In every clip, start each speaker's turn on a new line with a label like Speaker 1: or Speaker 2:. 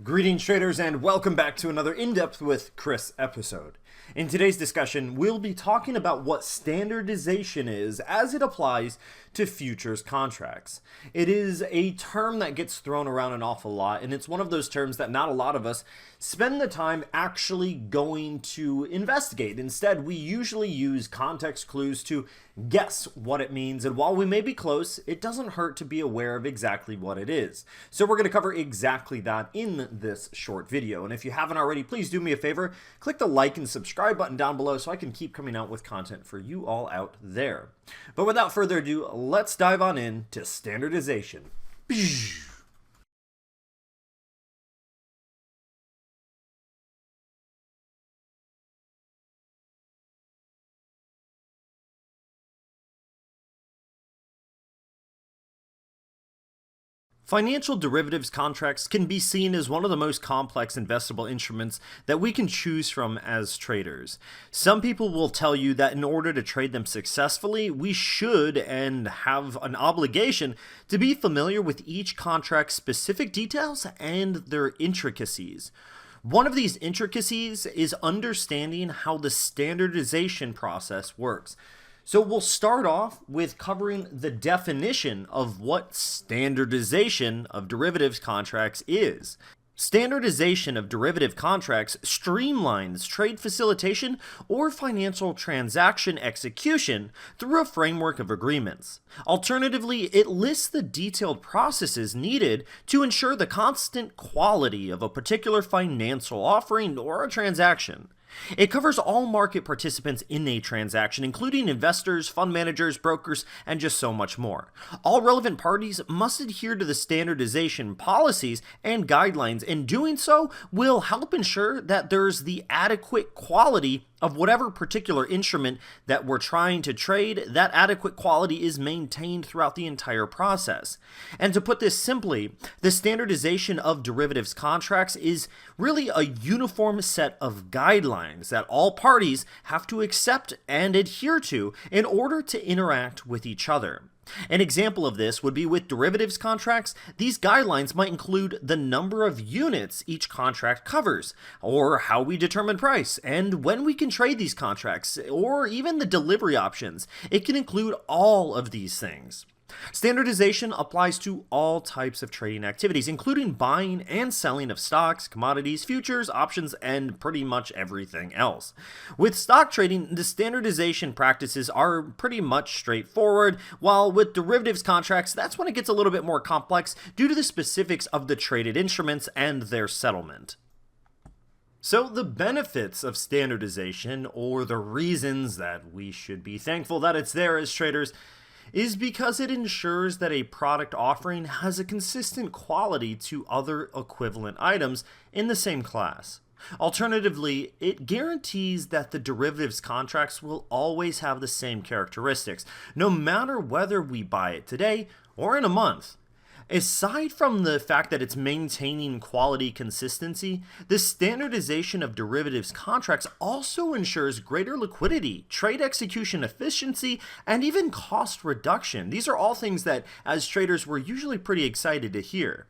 Speaker 1: Greetings traders and welcome back to another In-Depth with Chris episode. In today's discussion, we'll be talking about what standardization is as it applies to futures contracts. It is a term that gets thrown around an awful lot, and it's one of those terms that not a lot of us spend the time actually going to investigate. Instead, we usually use context clues to guess what it means, and while we may be close, it doesn't hurt to be aware of exactly what it is. So we're going to cover exactly that in this short video, and if you haven't already, please do me a favor, click the like and subscribe button down below so I can keep coming out with content for you all out there. But without further ado, let's dive on in to standardization. Financial derivatives contracts can be seen as one of the most complex investable instruments that we can choose from as traders. Some people will tell you that in order to trade them successfully, we should and have an obligation to be familiar with each contract's specific details and their intricacies. One of these intricacies is understanding how the standardization process works. So we'll start off with covering the definition of what standardization of derivatives contracts is. Standardization of derivative contracts streamlines trade facilitation or financial transaction execution through a framework of agreements. Alternatively, it lists the detailed processes needed to ensure the constant quality of a particular financial offering or a transaction. It covers all market participants in a transaction, including investors, fund managers, brokers, and just so much more. All relevant parties must adhere to the standardization policies and guidelines, and doing so will help ensure that there's the adequate quality of whatever particular instrument that we're trying to trade. That adequate quality is maintained throughout the entire process. And to put this simply, the standardization of derivatives contracts is really a uniform set of guidelines that all parties have to accept and adhere to in order to interact with each other. An example of this would be with derivatives contracts. These guidelines might include the number of units each contract covers, or how we determine price, and when we can trade these contracts, or even the delivery options. It can include all of these things. Standardization applies to all types of trading activities, including buying and selling of stocks, commodities, futures, options, and pretty much everything else. With stock trading, the standardization practices are pretty much straightforward, while with derivatives contracts, that's when it gets a little bit more complex due to the specifics of the traded instruments and their settlement. So the benefits of standardization, or the reasons that we should be thankful that it's there as traders, is because it ensures that a product offering has a consistent quality to other equivalent items in the same class. Alternatively, it guarantees that the derivatives contracts will always have the same characteristics, no matter whether we buy it today or in a month. Aside from the fact that it's maintaining quality consistency, the standardization of derivatives contracts also ensures greater liquidity, trade execution efficiency, and even cost reduction. These are all things that, as traders, we're usually pretty excited to hear.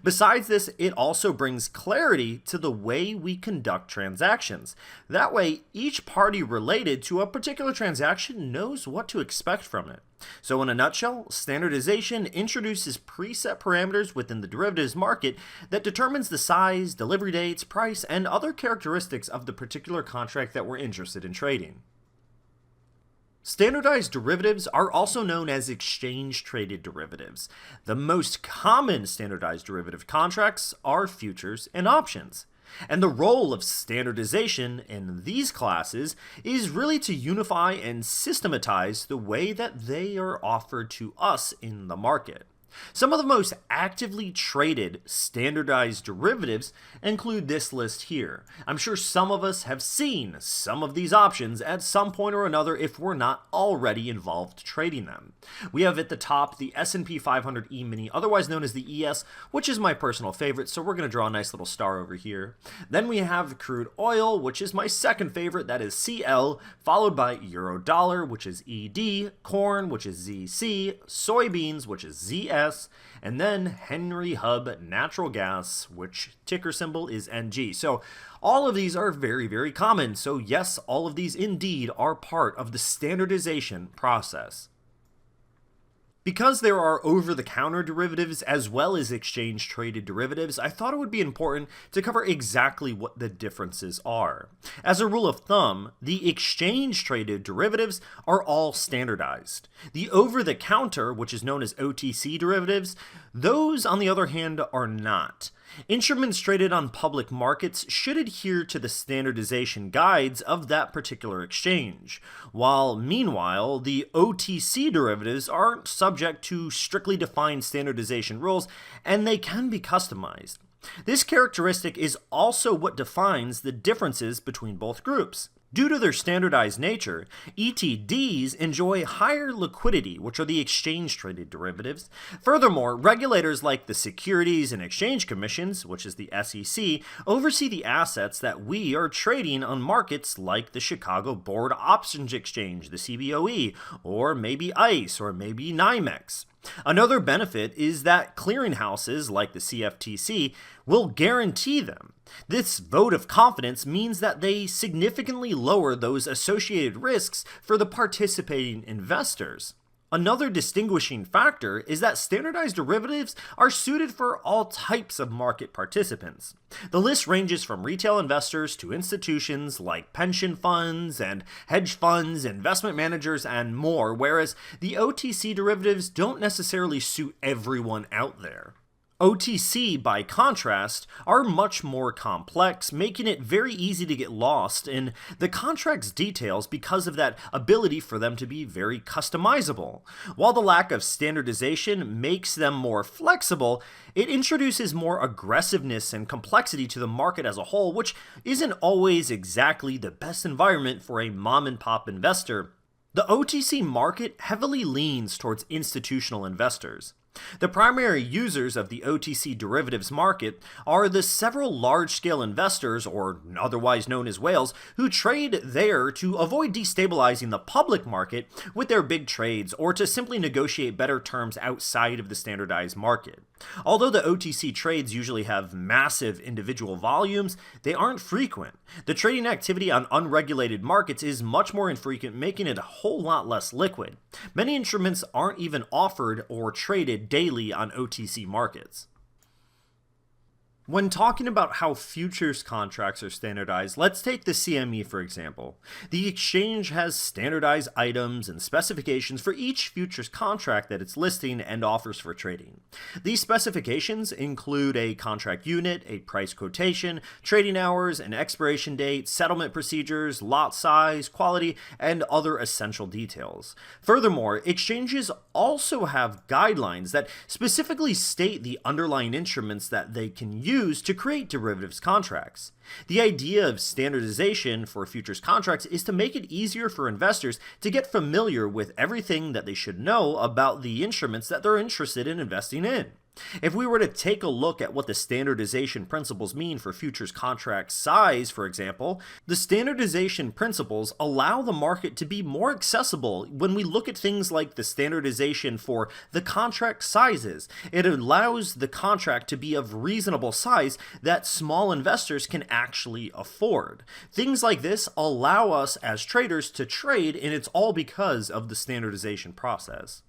Speaker 1: Besides this, it also brings clarity to the way we conduct transactions. That way, each party related to a particular transaction knows what to expect from it. So in a nutshell, standardization introduces preset parameters within the derivatives market that determines the size, delivery dates, price, and other characteristics of the particular contract that we're interested in trading. Standardized derivatives are also known as exchange-traded derivatives. The most common standardized derivative contracts are futures and options. And the role of standardization in these classes is really to unify and systematize the way that they are offered to us in the market. Some of the most actively traded standardized derivatives include this list here. I'm sure some of us have seen some of these options at some point or another if we're not already involved trading them. We have at the top the S&P 500 E-mini, otherwise known as the ES, which is my personal favorite, so we're going to draw a nice little star over here. Then we have crude oil, which is my second favorite, that is CL, followed by euro dollar, which is ED, corn, which is ZC, soybeans, which is ZS, HS, and then Henry Hub Natural Gas, which ticker symbol is NG. So all of these are very, very common. So yes, all of these indeed are part of the standardization process. Because there are over-the-counter derivatives as well as exchange-traded derivatives, I thought it would be important to cover exactly what the differences are. As a rule of thumb, the exchange-traded derivatives are all standardized. The over-the-counter, which is known as OTC derivatives, those, on the other hand, are not. Instruments traded on public markets should adhere to the standardization guides of that particular exchange, while meanwhile, the OTC derivatives aren't subject to strictly defined standardization rules, and they can be customized. This characteristic is also what defines the differences between both groups. Due to their standardized nature, ETDs enjoy higher liquidity, which are the exchange-traded derivatives. Furthermore, regulators like the Securities and Exchange Commissions, which is the SEC, oversee the assets that we are trading on markets like the Chicago Board Options Exchange, the CBOE, or maybe ICE, or maybe NYMEX. Another benefit is that clearinghouses like the CFTC will guarantee them. This vote of confidence means that they significantly lower those associated risks for the participating investors. Another distinguishing factor is that standardized derivatives are suited for all types of market participants. The list ranges from retail investors to institutions like pension funds and hedge funds, investment managers, and more, whereas the OTC derivatives don't necessarily suit everyone out there. OTC, by contrast, are much more complex, making it very easy to get lost in the contract's details because of that ability for them to be very customizable. While the lack of standardization makes them more flexible, it introduces more aggressiveness and complexity to the market as a whole, which isn't always exactly the best environment for a mom-and-pop investor. The OTC market heavily leans towards institutional investors. The primary users of the OTC derivatives market are the several large-scale investors, or otherwise known as whales, who trade there to avoid destabilizing the public market with their big trades or to simply negotiate better terms outside of the standardized market. Although the OTC trades usually have massive individual volumes, they aren't frequent. The trading activity on unregulated markets is much more infrequent, making it a whole lot less liquid. Many instruments aren't even offered or traded daily on OTC markets. When talking about how futures contracts are standardized, let's take the CME for example. The exchange has standardized items and specifications for each futures contract that it's listing and offers for trading. These specifications include a contract unit, a price quotation, trading hours, an expiration date, settlement procedures, lot size, quality, and other essential details. Furthermore, exchanges also have guidelines that specifically state the underlying instruments that they can use to create derivatives contracts. The idea of standardization for futures contracts is to make it easier for investors to get familiar with everything that they should know about the instruments that they're interested in investing in. If we were to take a look at what the standardization principles mean for futures contract size, for example, the standardization principles allow the market to be more accessible when we look at things like the standardization for the contract sizes. It allows the contract to be of reasonable size that small investors can actually afford. Things like this allow us as traders to trade, and it's all because of the standardization process.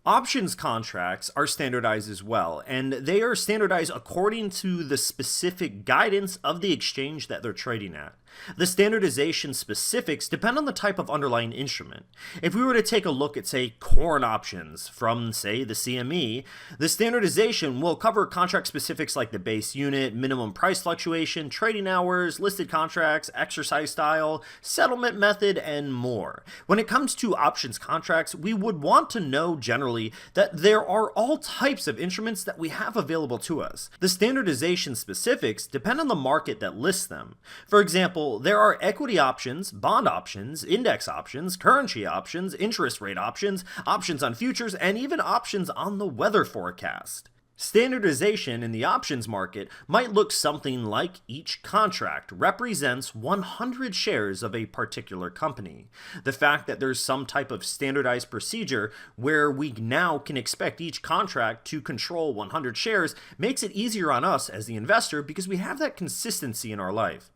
Speaker 1: Options contracts are standardized as well, and they are standardized according to the specific guidance of the exchange that they're trading at. The standardization specifics depend on the type of underlying instrument. If we were to take a look at, say, corn options from, say, the CME, the standardization will cover contract specifics like the base unit, minimum price fluctuation, trading hours, listed contracts, exercise style, settlement method, and more. When it comes to options contracts, we would want to know generally that there are all types of instruments that we have available to us. The standardization specifics depend on the market that lists them. For example, there are equity options, bond options, index options, currency options, interest rate options, options on futures, and even options on the weather forecast. Standardization in the options market might look something like each contract represents 100 shares of a particular company. The fact that there's some type of standardized procedure where we now can expect each contract to control 100 shares makes it easier on us as the investor because we have that consistency in our life.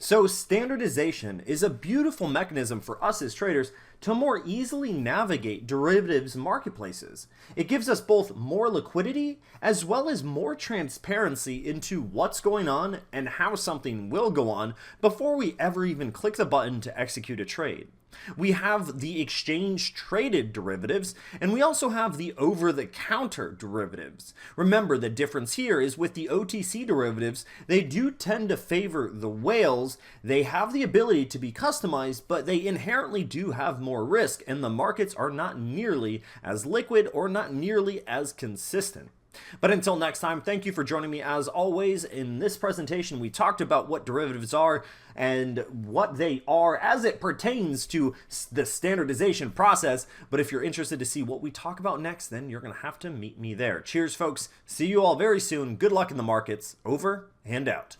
Speaker 1: So standardization is a beautiful mechanism for us as traders to more easily navigate derivatives marketplaces. It gives us both more liquidity as well as more transparency into what's going on and how something will go on before we ever even click the button to execute a trade. We have the exchange traded derivatives, and we also have the over-the-counter derivatives. Remember, the difference here is with the OTC derivatives, they do tend to favor the whales. They have the ability to be customized, but they inherently do have more risk, and the markets are not nearly as liquid or not nearly as consistent. But until next time, thank you for joining me as always. In this presentation, we talked about what derivatives are and what they are as it pertains to the standardization process. But if you're interested to see what we talk about next, then you're going to have to meet me there. Cheers, folks. See you all very soon. Good luck in the markets. Over and out.